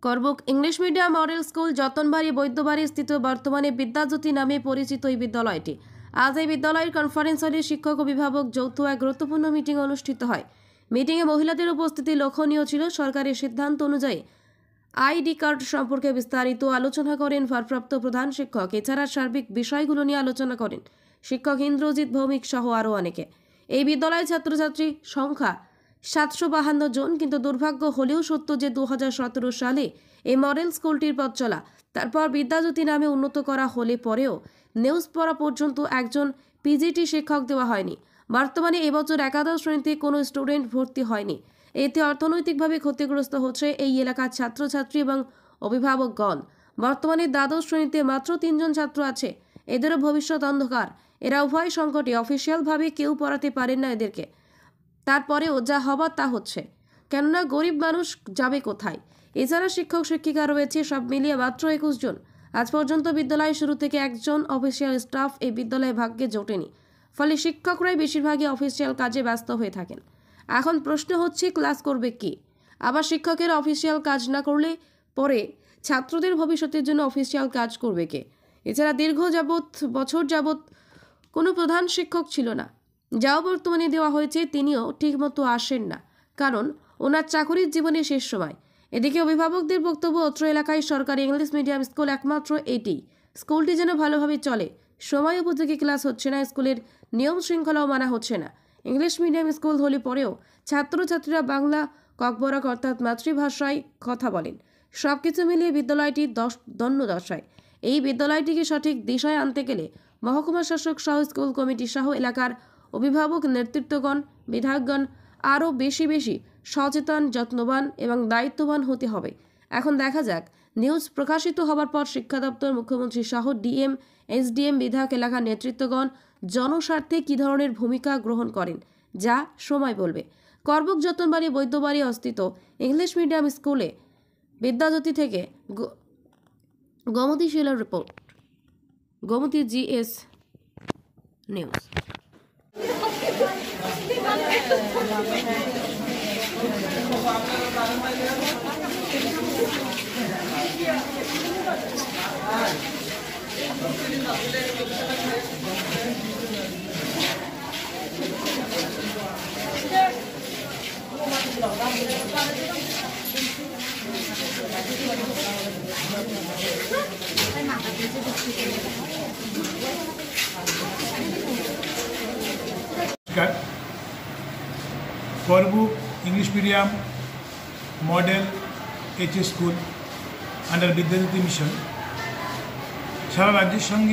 Karbook English medium model school Jatanbari Baidyabari স্থিত বর্তমানে বিদ্যাজ্যোতি নামে পরিচিত এই বিদ্যালয়টি। আজ এই বিদ্যালয়ের কনফারেন্স হলে শিক্ষক অভিভাবক যৌথ এক গুরুত্বপূর্ণ মিটিং অনুষ্ঠিত হয়। মিটিংয়ে মহিলাদের উপস্থিতি লক্ষণীয় ছিল। সরকারের সিদ্ধান্ত অনুযায়ী আইডি কার্ড সম্পর্কে বিস্তারিত আলোচনা করেন ভারপ্রাপ্ত প্রধান শিক্ষক। এছাড়া সার্বিক বিষয়গুলো নিয়ে আলোচনা করেন শিক্ষক ইন্দ্রজিৎ ভৌমিক সহ আরও অনেকে। এই বিদ্যালয়ের ছাত্রছাত্রীর সংখ্যা 752 জন, কিন্তু দুর্ভাগ্য হলেও সত্য যে 2017 সালে এই মডেল স্কুলটির পথ চলা, তারপর বিদ্যাজ্যোতি নামে উন্নত করা হলে পরেও নিউজ পড়া পর্যন্ত একজন পিজিটি শিক্ষক দেওয়া হয়নি। বর্তমানে এবছর একাদশ শ্রেণীতে কোনো স্টুডেন্ট ভর্তি হয়নি। এতে অর্থনৈতিকভাবে ক্ষতিগ্রস্ত হচ্ছে এই এলাকার ছাত্রছাত্রী এবং অভিভাবকগণ। বর্তমানে দ্বাদশ শ্রেণীতে মাত্র 3 জন ছাত্র আছে। এদেরও ভবিষ্যৎ অন্ধকার। এরা উভয় সংকটে, অফিসিয়ালভাবে কেউ পড়াতে পারেন না এদেরকে। তারপরেও যা হবার তা হচ্ছে, কেননা গরিব মানুষ যাবে কোথায়? এছাড়া শিক্ষক শিক্ষিকা রয়েছে, সব মিলিয়ে মাত্র 21 জন। আজ পর্যন্ত বিদ্যালয় শুরু থেকে একজন অফিসিয়াল স্টাফ এই বিদ্যালয়ে ভাগ্যে জোটেনি। ফলে শিক্ষকরাই বেশিরভাগই অফিসিয়াল কাজে ব্যস্ত হয়ে থাকেন। এখন প্রশ্ন হচ্ছে, ক্লাস করবে কি? আবার শিক্ষকের অফিসিয়াল কাজ না করলে পরে ছাত্রদের ভবিষ্যতের জন্য অফিসিয়াল কাজ করবে কে? এছাড়া বছর যাবৎ কোনো প্রধান শিক্ষক ছিল না। যাও বর্তমানে দেওয়া হয়েছে, তিনিও ঠিকমতো আসেন না, কারণ ওনার চাকরির জীবনে শেষ সময়। এদিকে অভিভাবকদের বক্তব্য, অত্র এলাকায় সরকারি ইংলিশ মিডিয়াম স্কুল একমাত্র এটি। স্কুলটি যেন ভালোভাবে চলে, সময় উপযোগী ক্লাস হচ্ছে না, স্কুলের নিয়ম শৃঙ্খলাও মানা হচ্ছে না। ইংলিশ মিডিয়াম স্কুল হলে পরেও ছাত্রছাত্রীরা বাংলা ককবরক অর্থাৎ মাতৃভাষায় কথা বলেন। সবকিছু মিলিয়ে বিদ্যালয়টি দণ্ডদশায়। এই বিদ্যালয়টিকে সঠিক দিশায় আনতে গেলে মহকুমা শাসক সহ স্কুল কমিটি সহ এলাকার অভিভাবক নেতৃত্বগণ, বিধায়কগণ আরও বেশি সচেতন, যত্নবান এবং দায়িত্ববান হতে হবে। এখন দেখা যাক, নিউজ প্রকাশিত হবার পর শিক্ষা দপ্তর, মুখ্যমন্ত্রী সহ ডিএম, এসডিএম, বিধায়ক, এলাকার নেতৃত্বগণ জনস্বার্থে কী ধরনের ভূমিকা গ্রহণ করেন, যা সময় বলবে। করবুক যতনবাড়ি বৈদ্যবাড়ি অস্থিত ইংলিশ মিডিয়াম স্কুলে বিদ্যাজ্যোতি থেকে গোমতী শিলার report, Gomati GS news. Karbook English medium model HS school under Vidyajyoti mission সারা রাজ্যের সঙ্গে